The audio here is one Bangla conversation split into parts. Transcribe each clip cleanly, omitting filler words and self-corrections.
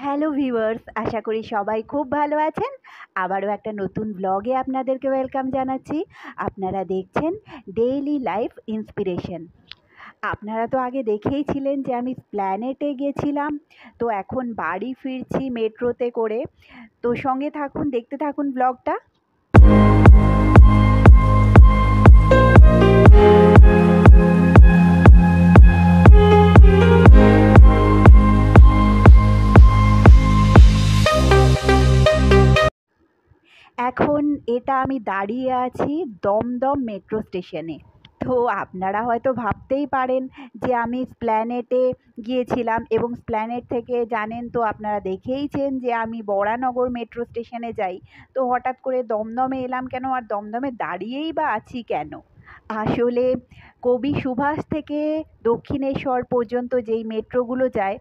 হ্যালো ভিউয়ার্স, আশা করি সবাই খুব ভালো আছেন। আবারও একটা নতুন ব্লগে আপনাদেরকে ওয়েলকাম জানাচ্ছি। আপনারা দেখছেন ডেইলি লাইফ ইন্সপিরেশন। আপনারা তো আগে দেখেই ছিলেন যে আমি প্ল্যানেটে গেছিলাম, তো এখন বাড়ি ফিরছি মেট্রোতে করে। তো সঙ্গে থাকুন, দেখতে থাকুন ব্লগটা। এখন আমি দাঁড়িয়ে আছি দমদম মেট্রো স্টেশনে। তো আপনারা হয়তো ভাবতেই পারেন যে আমি এসপ্ল্যানেডে গিয়েছিলাম, এবং এসপ্ল্যানেড থেকে জানেন তো, আপনারা দেখেইছেন যে আমি বরানগর মেট্রো স্টেশনে যাই। তো হঠাৎ করে দমদমে এলাম কেন, আর দমদমে দাঁড়িয়েই বা আছি কেন? আসলে কবি সুভাষ থেকে দক্ষিণেশ্বর পর্যন্ত যেই মেট্রোগুলো যায়,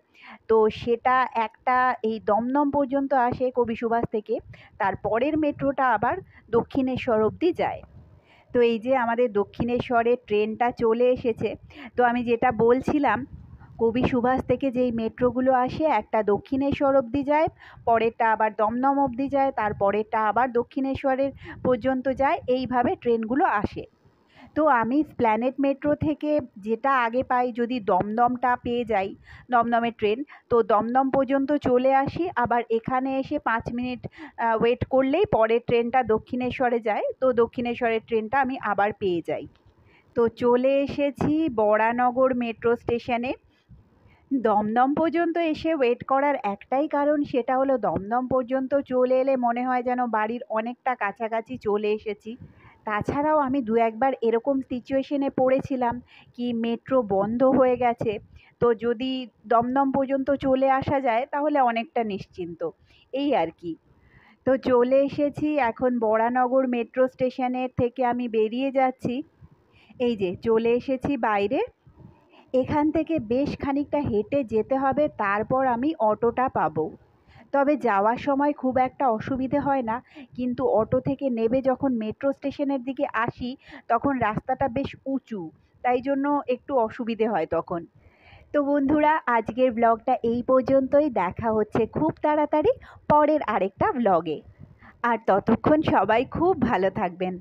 তো সেটা একটা এই দমদম পর্যন্ত আসে কবি সুভাষ থেকে। তারপরের মেট্রোটা আবার দক্ষিণেশ্বর অবধি যায়। তো এই যে আমাদের দক্ষিণেশ্বরের ট্রেনটা চলে এসেছে। তো আমি যেটা বলছিলাম, কবি সুভাষ থেকে যেই মেট্রোগুলো আসে, একটা দক্ষিণেশ্বর অবধি যায়, পরেরটা আবার দমদম অবধি যায়, তারপরেরটা আবার দক্ষিণেশ্বরের পর্যন্ত যায়, এইভাবে ট্রেনগুলো আসে। তো আমি এসপ্ল্যানেড মেট্রো থেকে যেটা আগে পাই, যদি দমদমটা পেয়ে যাই, দমদমের ট্রেন, তো দমদম পর্যন্ত চলে আসি। আবার এখানে এসে 5 মিনিট ওয়েট করলেই পরের ট্রেনটা দক্ষিণেশ্বরে যায়, তো দক্ষিণেশ্বরের ট্রেনটা আমি আবার পেয়ে যাই। তো চলে এসেছি বরানগর মেট্রো স্টেশনে। দমদম পর্যন্ত এসে ওয়েট করার একটাই কারণ, সেটা হলো দমদম পর্যন্ত চলে এলে মনে হয় যেন বাড়ির অনেকটা কাছাকাছি চলে এসেছি। তাছাড়াও আমি দু একবার এরকম সিচুয়েশনে পড়েছিলাম কি মেট্রো বন্ধ হয়ে গেছে, তো যদি দমদম পর্যন্ত চলে আসা যায় তাহলে অনেকটা নিশ্চিন্ত, এই আর কি। তো চলে এসেছি এখন বরানগর মেট্রো স্টেশনের থেকে আমি বেরিয়ে যাচ্ছি। এই যে চলে এসেছি বাইরে। এখান থেকে বেশ খানিকটা হেঁটে যেতে হবে, তারপর আমি অটোটা পাবো। তবে যাওয়ার সময় খুব একটা অসুবিধে হয় না, কিন্তু অটো থেকে নেবে যখন মেট্রো স্টেশনের দিকে আসি, তখন রাস্তাটা বেশ উঁচু, তাই জন্য একটু অসুবিধে হয় তখন। তো বন্ধুরা, আজকের ব্লগটা এই পর্যন্তই। দেখা হচ্ছে খুব তাড়াতাড়ি পরের আরেকটা ব্লগে। আর ততক্ষণ সবাই খুব ভালো থাকবেন।